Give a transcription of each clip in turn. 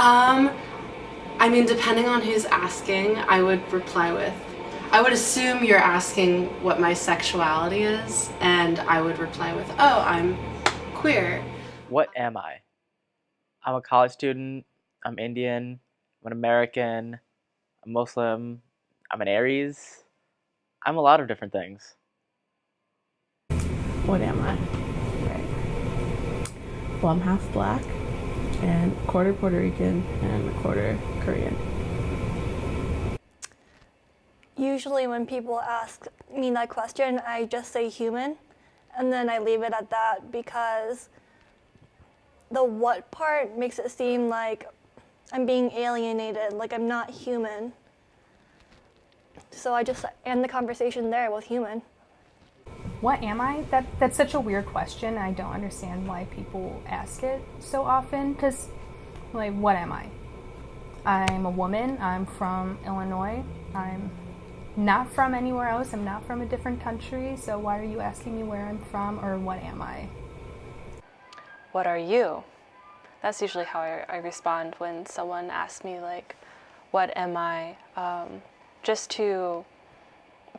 Um, I mean, depending on who's asking, I would assume you're asking what my sexuality is, and I would reply with, oh, I'm queer. What am I? I'm a college student. I'm Indian. I'm an American. I'm Muslim. I'm an Aries. I'm a lot of different things. What am I? Right. Well, I'm half black and quarter Puerto Rican and a quarter Korean. Usually, when people ask me that question, I just say human, and then I leave it at that because the what part makes it seem like I'm being alienated, like I'm not human. So I just end the conversation there with human. What am I? That's such a weird question. I don't understand why people ask it so often. Because, like, what am I? I'm a woman. I'm from Illinois. I'm not from anywhere else. I'm not from a different country. So why are you asking me where I'm from or what am I? What are you? That's usually how I respond when someone asks me, like, what am I? Just to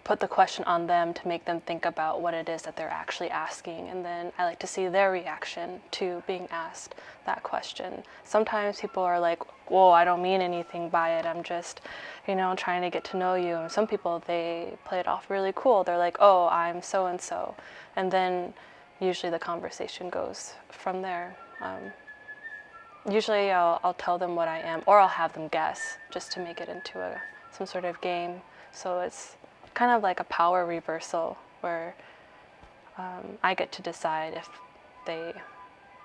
put the question on them to make them think about what it is that they're actually asking. And then I like to see their reaction to being asked that question. Sometimes people are like, whoa, I don't mean anything by it. I'm just, trying to get to know you. And some people, they play it off really cool. They're like, oh, I'm so-and-so. And then usually the conversation goes from there. Usually I'll tell them what I am, or I'll have them guess just to make it into some sort of game. So it's kind of like a power reversal where I get to decide if they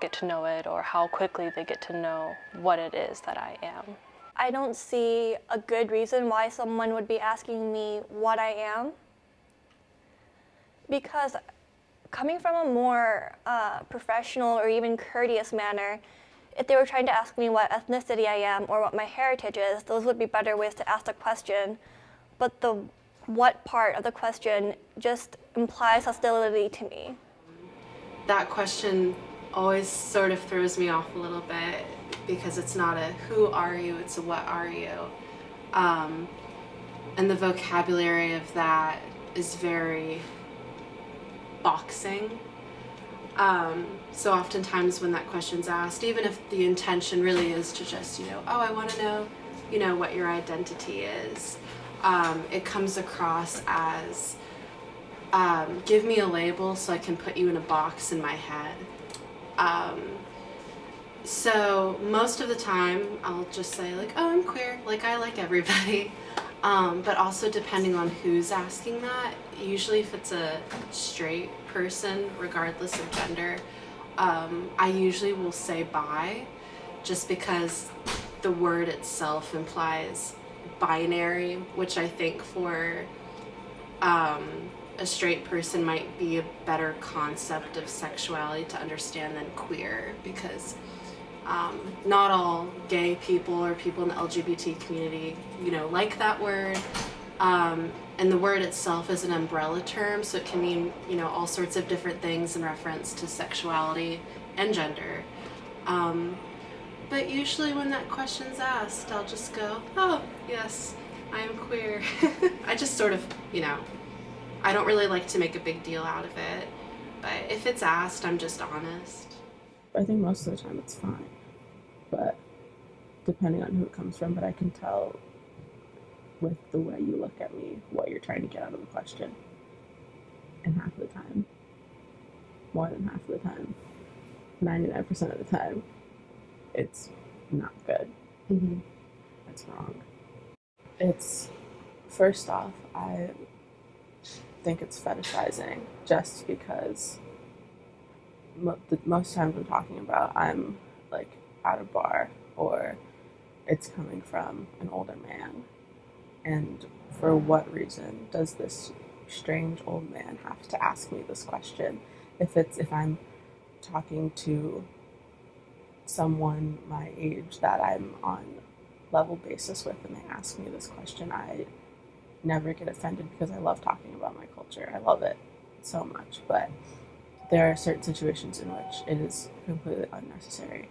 get to know it or how quickly they get to know what it is that I am. I don't see a good reason why someone would be asking me what I am, because coming from a more professional or even courteous manner, if they were trying to ask me what ethnicity I am or what my heritage is, those would be better ways to ask the question. But the what part of the question just implies hostility to me. That question always sort of throws me off a little bit because it's not a who are you, it's a what are you. And the vocabulary of that is very boxing. So oftentimes when that question's asked, even if the intention really is to just, oh, I want to know, what your identity is, it comes across as, give me a label so I can put you in a box in my head. So most of the time I'll just say like, oh, I'm queer, like I like everybody. But also depending on who's asking that, usually if it's a straight person, regardless of gender, I usually will say bi, just because the word itself implies binary, which I think for a straight person might be a better concept of sexuality to understand than queer, because not all gay people or people in the LGBT community, like that word. And the word itself is an umbrella term, so it can mean, all sorts of different things in reference to sexuality and gender. But usually when that question's asked, I'll just go, oh, yes, I am queer. I just sort of, I don't really like to make a big deal out of it. But if it's asked, I'm just honest. I think most of the time it's fine, but depending on who it comes from, but I can tell with the way you look at me what you're trying to get out of the question. And half of the time, more than half of the time, 99% of the time, it's not good. Mm-hmm. It's wrong. It's, first off, I think it's fetishizing just because most times I'm talking about, I'm like at a bar or it's coming from an older man. And for what reason does this strange old man have to ask me this question? If I'm talking to someone my age that I'm on level basis with and they ask me this question, I never get offended because I love talking about my culture. I love it so much, but there are certain situations in which it is completely unnecessary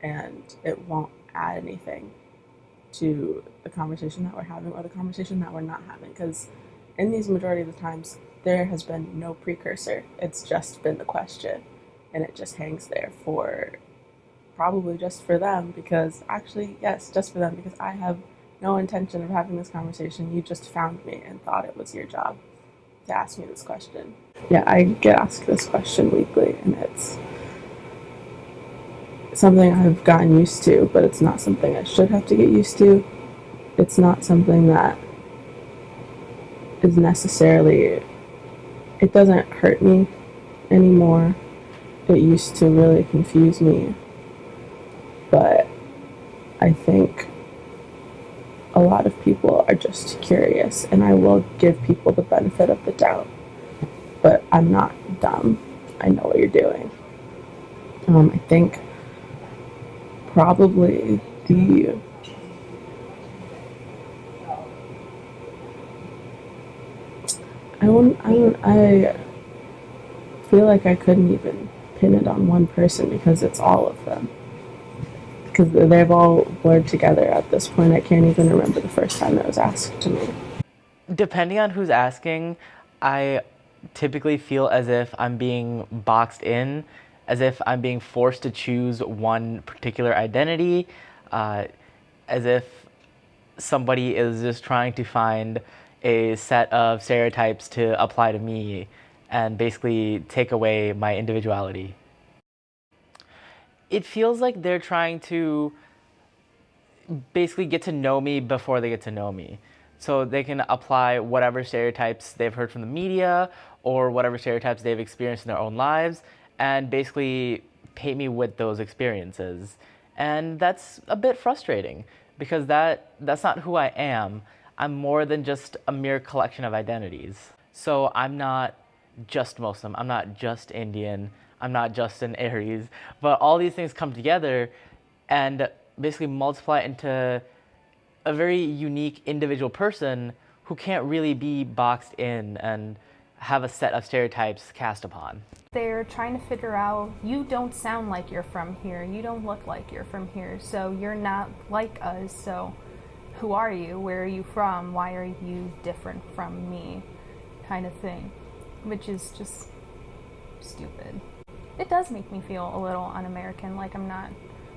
and it won't add anything to the conversation that we're having or the conversation that we're not having. Because in these majority of the times, there has been no precursor. It's just been the question, and it just hangs there for probably just for them. Because actually, yes, just for them, because I have no intention of having this conversation. You just found me and thought it was your job to ask me this question. Yeah, I get asked this question weekly, and it's something I've gotten used to, but it's not something I should have to get used to. It's not something that is necessarily, it doesn't hurt me anymore. It used to really confuse me, but I think a lot of people are just curious, and I will give people the benefit of the doubt, but I'm not dumb. I know what you're doing. I think probably I feel like I couldn't even pin it on one person because it's all of them. Because they've all blurred together at this point. I can't even remember the first time it was asked to me. Depending on who's asking, I typically feel as if I'm being boxed in, as if I'm being forced to choose one particular identity, as if somebody is just trying to find a set of stereotypes to apply to me and basically take away my individuality. It feels like they're trying to basically get to know me before they get to know me. So they can apply whatever stereotypes they've heard from the media or whatever stereotypes they've experienced in their own lives and basically paint me with those experiences. And that's a bit frustrating because that's not who I am. I'm more than just a mere collection of identities. So I'm not just Muslim, I'm not just Indian, I'm not just an Aries, but all these things come together and basically multiply into a very unique individual person who can't really be boxed in and have a set of stereotypes cast upon. They're trying to figure out, you don't sound like you're from here, you don't look like you're from here, so you're not like us, so who are you? Where are you from? Why are you different from me? Kind of thing, which is just stupid. It does make me feel a little un-American, like I'm not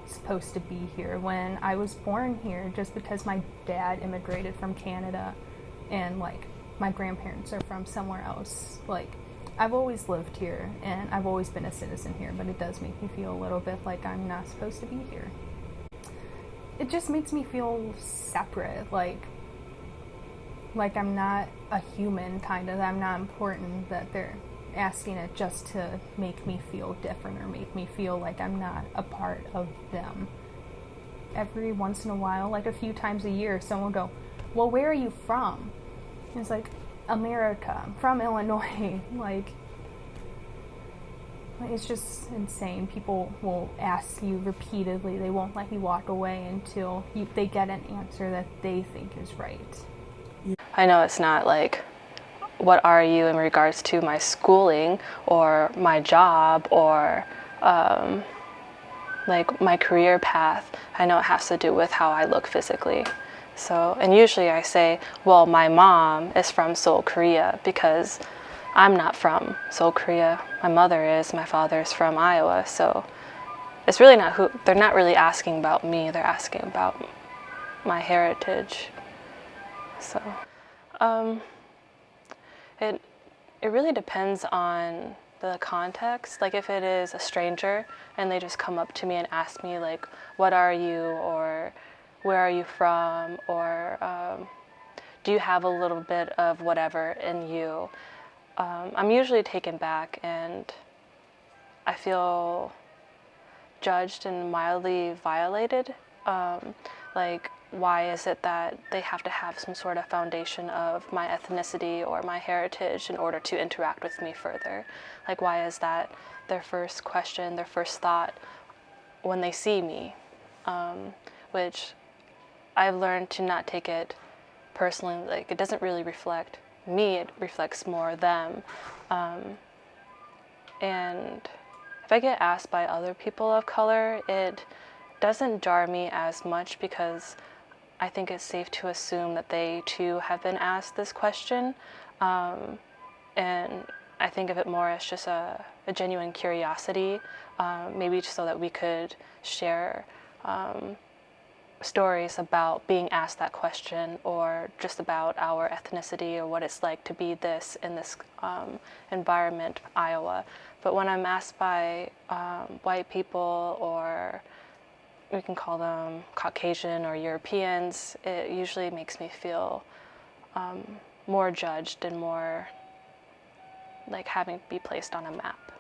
supposed to be here when I was born here just because my dad immigrated from Canada and like my grandparents are from somewhere else. Like I've always lived here and I've always been a citizen here, but it does make me feel a little bit like I'm not supposed to be here. It just makes me feel separate, like I'm not a human, kind of. I'm not important, that they're asking it just to make me feel different or make me feel like I'm not a part of them. Every once in a while, like a few times a year, someone will go, well, where are you from? And it's like, America, I'm from Illinois. Like, it's just insane. People will ask you repeatedly. They won't let you walk away until they get an answer that they think is right. I know it's not like, what are you in regards to my schooling or my job or like my career path. I know it has to do with how I look physically. So, and usually I say, well, my mom is from Seoul, Korea, because I'm not from Seoul, Korea. My mother is, my father is from Iowa. So it's really not who, they're not really asking about me, they're asking about my heritage. So, it really depends on the context. Like if it is a stranger and they just come up to me and ask me like, what are you, or where are you from, or do you have a little bit of whatever in you, I'm usually taken back and I feel judged and mildly violated. Like, why is it that they have to have some sort of foundation of my ethnicity or my heritage in order to interact with me further? Like, why is that their first question, their first thought when they see me? Which I've learned to not take it personally. Like, it doesn't really reflect me, it reflects more them. And if I get asked by other people of color, it doesn't jar me as much because I think it's safe to assume that they too have been asked this question. And I think of it more as just a genuine curiosity, maybe just so that we could share stories about being asked that question, or just about our ethnicity or what it's like to be this in this environment, Iowa. But when I'm asked by white people, or we can call them Caucasian or Europeans, it usually makes me feel more judged and more like having to be placed on a map.